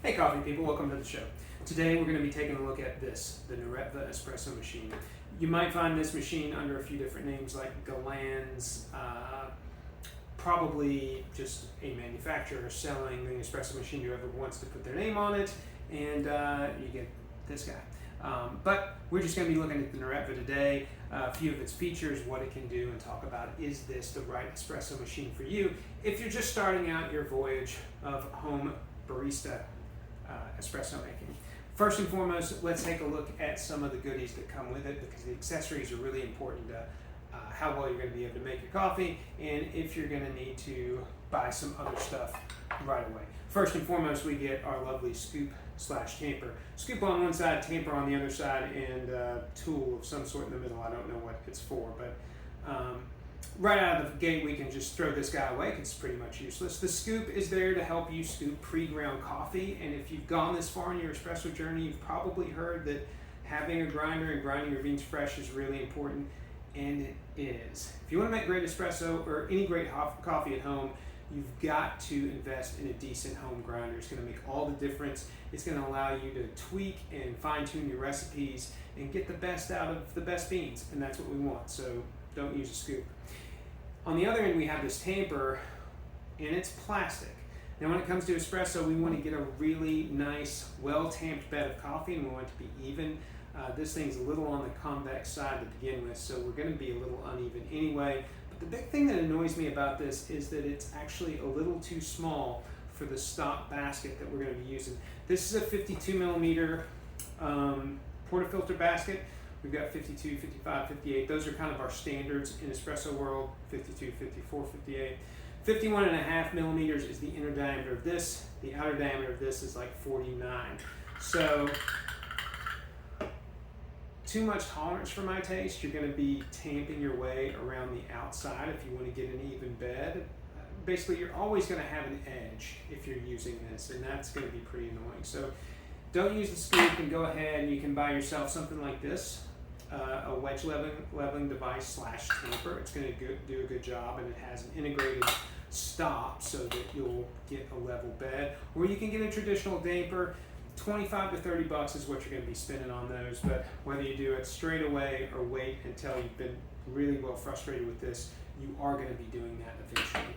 Hey coffee people, welcome to the show. Today we're going to be taking a look at this, the Neretva espresso machine. You might find this machine under a few different names like Galan's, probably just a manufacturer selling the espresso machine whoever wants to put their name on it, and you get this guy. But we're just going to be looking at the Neretva today, a few of its features, what it can do, and talk about is this the right espresso machine for you if you're just starting out your voyage of home barista espresso making. First and foremost, let's take a look at some of the goodies that come with it, because the accessories are really important to how well you're going to be able to make your coffee and if you're going to need to buy some other stuff right away. First and foremost, we get our lovely scoop/tamper. Scoop on one side, tamper on the other side, and a tool of some sort in the middle. I don't know what it's for, but right out of the gate we can just throw this guy away because it's pretty much useless. The scoop is there to help you scoop pre-ground coffee, and if you've gone this far in your espresso journey, you've probably heard that having a grinder and grinding your beans fresh is really important, and it is. If you want to make great espresso or any great coffee at home, you've got to invest in a decent home grinder. It's going to make all the difference. It's going to allow you to tweak and fine-tune your recipes and get the best out of the best beans, and that's what we want, so don't use a scoop. On the other end, we have this tamper, and it's plastic. Now when it comes to espresso, we want to get a really nice, well-tamped bed of coffee, and we want it to be even. This thing's a little on the convex side to begin with, so we're going to be a little uneven anyway. But the big thing that annoys me about this is that it's actually a little too small for the stock basket that we're going to be using. This is a 52 millimeter portafilter basket. We've got 52, 55, 58. Those are kind of our standards in espresso world, 52, 54, 58. 51.5 millimeters is the inner diameter of this. The outer diameter of this is like 49. So, too much tolerance for my taste. You're going to be tamping your way around the outside if you want to get an even bed. Basically, you're always going to have an edge if you're using this, and that's going to be pretty annoying. So, don't use the scoop, and go ahead and you can buy yourself something like this. A wedge leveling device / tamper. It's going to do a good job, and it has an integrated stop so that you'll get a level bed. Or you can get a traditional damper. 25 to 30 bucks is what you're going to be spending on those, but whether you do it straight away or wait until you've been really well frustrated with this, you are going to be doing that eventually.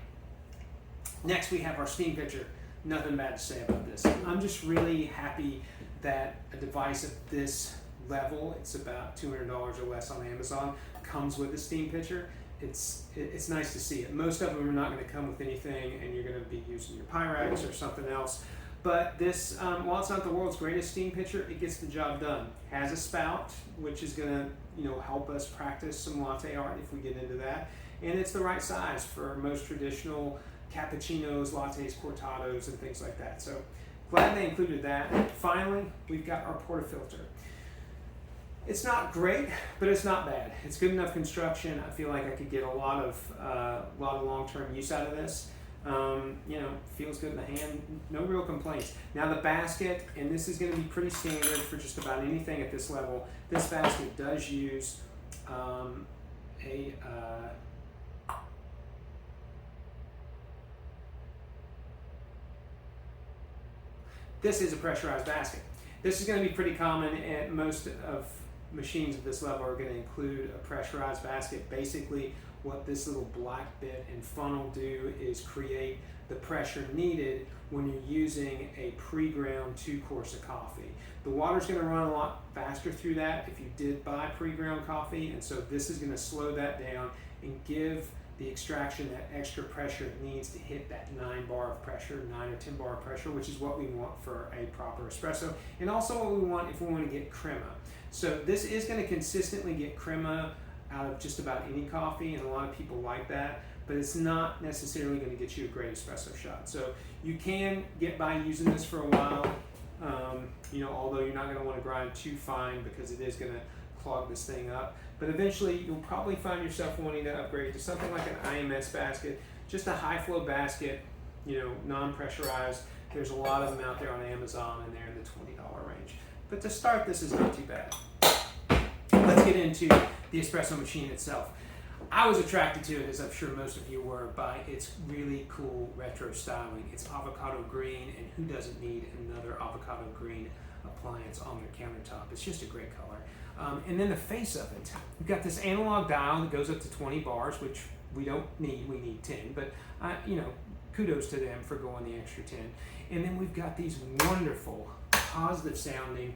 Next, we have our steam pitcher. Nothing bad to say about this. I'm just really happy that a device of this level, it's about $200 or less on Amazon, comes with a steam pitcher. It's nice to see it. Most of them are not going to come with anything, and you're going to be using your Pyrex or something else. But this, while it's not the world's greatest steam pitcher, it gets the job done. Has a spout, which is going to help us practice some latte art if we get into that. And it's the right size for most traditional cappuccinos, lattes, cortados, and things like that. So glad they included that. Finally, we've got our portafilter. It's not great, but it's not bad. It's good enough construction. I feel like I could get a lot of long-term use out of this. Feels good in the hand. No real complaints. Now the basket, and this is going to be pretty standard for just about anything at this level. This basket does use This is a pressurized basket. This is going to be pretty common, and most of machines of this level are going to include a pressurized basket. Basically, what this little black bit and funnel do is create the pressure needed when you're using a pre-ground 2-course of coffee. The water's going to run a lot faster through that if you did buy pre-ground coffee, and so this is going to slow that down and give the extraction that extra pressure it needs to hit that 9 bar of pressure, 9 or 10 bar of pressure, which is what we want for a proper espresso, and also what we want if we want to get crema. So this is going to consistently get crema out of just about any coffee, and a lot of people like that, but it's not necessarily going to get you a great espresso shot. So you can get by using this for a while, although you're not going to want to grind too fine because it is going to clog this thing up. But eventually you'll probably find yourself wanting to upgrade to something like an IMS basket, just a high flow basket, non-pressurized. There's a lot of them out there on Amazon, and they're in the $20 range. But to start, this is not too bad. Let's get into the espresso machine itself. I was attracted to it, as I'm sure most of you were, by its really cool retro styling. It's avocado green, and who doesn't need another avocado green appliance on their countertop? It's just a great color. And then the face of it. We've got this analog dial that goes up to 20 bars, which we don't need. We need 10, but kudos to them for going the extra 10. And then we've got these wonderful, positive sounding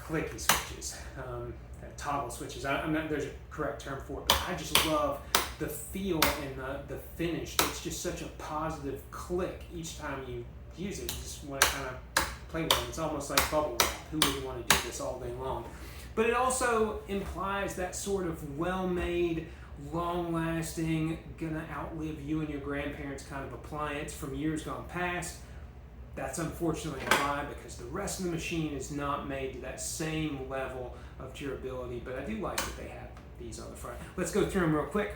clicky switches. Toggle switches. I'm not, there's a correct term for it, but I just love the feel and the finish. It's just such a positive click each time you use it. You just want to kind of play with it. It's almost like bubble wrap. Who would want to do this all day long? But it also implies that sort of well-made, long-lasting, gonna outlive you and your grandparents kind of appliance from years gone past. That's unfortunately a lie, because the rest of the machine is not made to that same level of durability, but I do like that they have these on the front. Let's go through them real quick.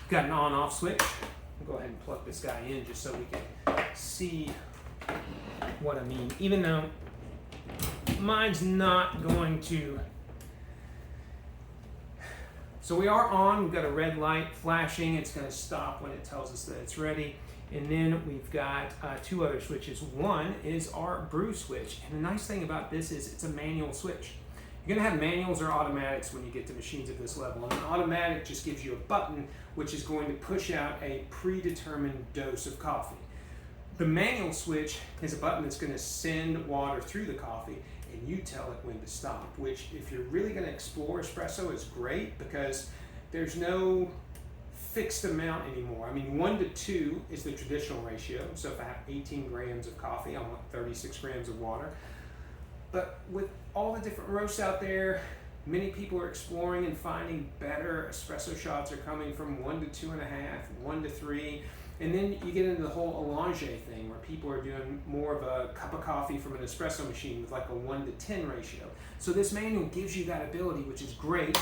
Got an on-off switch. I'll go ahead and plug this guy in just so we can see what I mean, even though mine's not going to. So we are on, we've got a red light flashing. It's going to stop when it tells us that it's ready. And then we've got two other switches. One is our brew switch. And the nice thing about this is it's a manual switch. You're going to have manuals or automatics when you get to machines at this level. And an automatic just gives you a button which is going to push out a predetermined dose of coffee. The manual switch is a button that's going to send water through the coffee, and you tell it when to stop, which if you're really going to explore espresso is great, because there's no fixed amount anymore. I mean, 1 to 2 is the traditional ratio. So if I have 18 grams of coffee, I want 36 grams of water. But with all the different roasts out there, many people are exploring and finding better espresso shots are coming from 1 to 2.5, 1 to 3. And then you get into the whole allonge thing, where people are doing more of a cup of coffee from an espresso machine with like a 1 to 10 ratio. So this manual gives you that ability, which is great.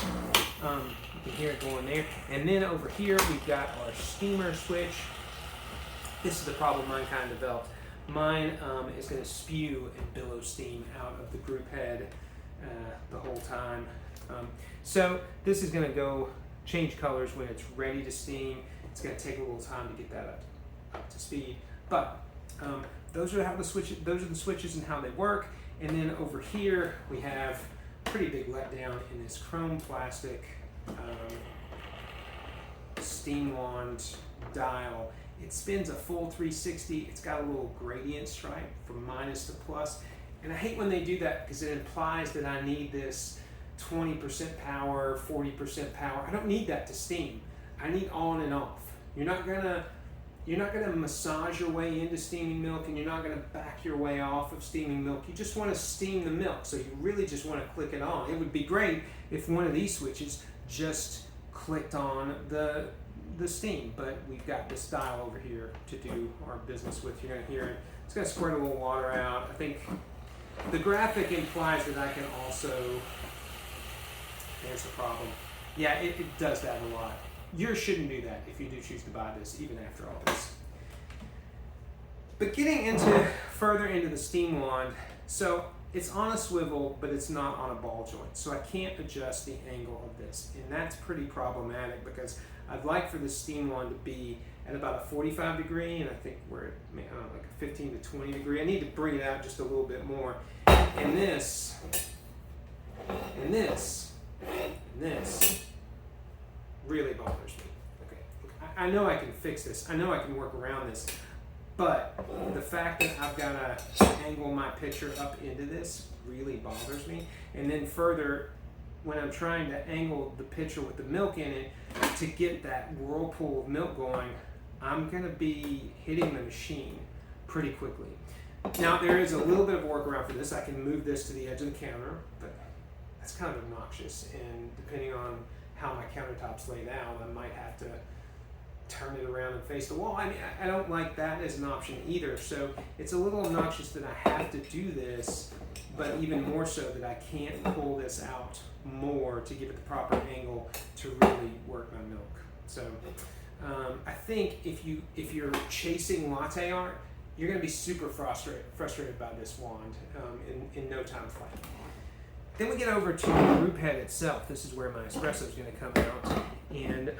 You can hear it going there. And then over here, we've got our steamer switch. This is the problem mine kind of developed. Mine is going to spew and billow steam out of the group head the whole time. So this is going to go change colors when it's ready to steam. It's going to take a little time to get that up to speed, but those are the switches and how they work. And then over here we have pretty big letdown in this chrome plastic steam wand dial. It spins a full 360. It's got a little gradient stripe from minus to plus, and I hate when they do that, because it implies that I need this 20% power, 40% power. I don't need that to steam. I need on and off. You're not gonna massage your way into steaming milk, and you're not gonna back your way off of steaming milk. You just want to steam the milk, so you really just want to click it on. It would be great if one of these switches just clicked on the steam, but we've got this dial over here to do our business with. You're gonna hear it. It's gonna squirt a little water out. I think the graphic implies that I can also. There's the problem. Yeah, it does that a lot. Yours shouldn't do that if you do choose to buy this, even after all this. But getting further into the steam wand, so it's on a swivel, but it's not on a ball joint. So I can't adjust the angle of this. And that's pretty problematic, because I'd like for the steam wand to be at about a 45 degree, and I think we're at like a 15 to 20 degree. I need to bring it out just a little bit more. And this really bothers me. Okay, I know I can fix this. I know I can work around this, but the fact that I've got to angle my pitcher up into this really bothers me. And then further, when I'm trying to angle the pitcher with the milk in it to get that whirlpool of milk going, I'm going to be hitting the machine pretty quickly. Now, there is a little bit of a workaround for this. I can move this to the edge of the counter, but that's kind of obnoxious, and depending on how my countertop's laid out, I might have to turn it around and face the wall. I mean, I don't like that as an option either, so it's a little obnoxious that I have to do this, but even more so that I can't pull this out more to give it the proper angle to really work my milk. So I think if you're chasing latte art, you're going to be super frustrated by this wand in no time flat. Then we get over to the group head itself. This is where my espresso is going to come out. And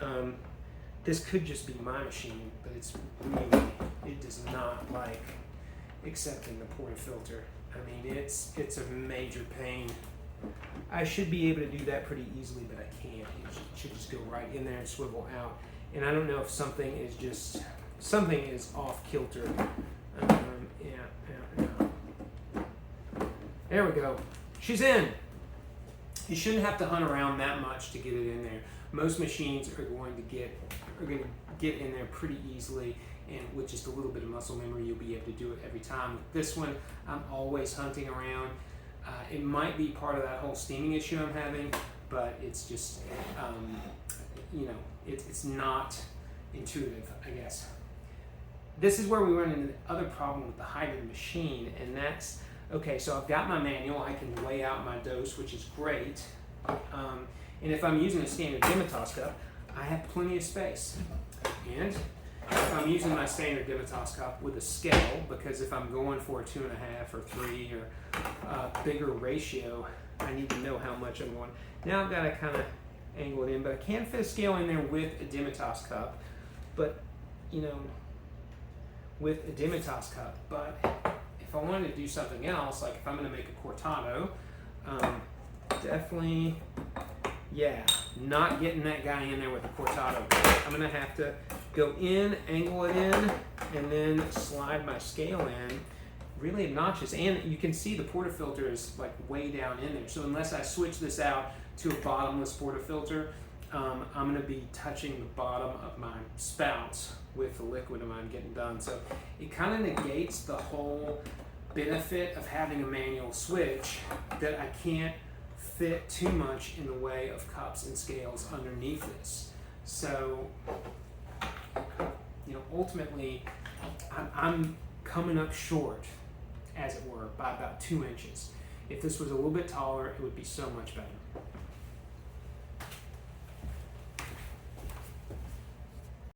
this could just be my machine, but it's really, it does not like accepting the portafilter. I mean, it's a major pain. I should be able to do that pretty easily, but I can't. It should just go right in there and swivel out. And I don't know if something is off kilter. Yeah. There we go. She's in. You shouldn't have to hunt around that much to get it in there. Most machines are going to get in there pretty easily, and with just a little bit of muscle memory, you'll be able to do it every time. With this one, I'm always hunting around. It might be part of that whole steaming issue I'm having, but it's just, it's not intuitive, I guess. This is where we run into the other problem with the hybrid machine, and that's, okay, so I've got my manual. I can weigh out my dose, which is great. And if I'm using a standard Dimitas cup, I have plenty of space. And if I'm using my standard Dimitas cup with a scale, because if I'm going for a 2.5 or 3 or bigger ratio, I need to know how much I'm going. Now I've got to kind of angle it in, but I can fit a scale in there with a Dimitas cup, but with a Dimitas cup. But if I wanted to do something else, like if I'm going to make a cortado, definitely, yeah, not getting that guy in there with a cortado. I'm going to have to go in, angle it in, and then slide my scale in. Really obnoxious. And you can see the portafilter is like way down in there. So unless I switch this out to a bottomless portafilter, I'm going to be touching the bottom of my spouts with the liquid I'm getting done. So it kind of negates the whole benefit of having a manual switch, that I can't fit too much in the way of cups and scales underneath this. So, ultimately, I'm coming up short, as it were, by about 2 inches. If this was a little bit taller, it would be so much better.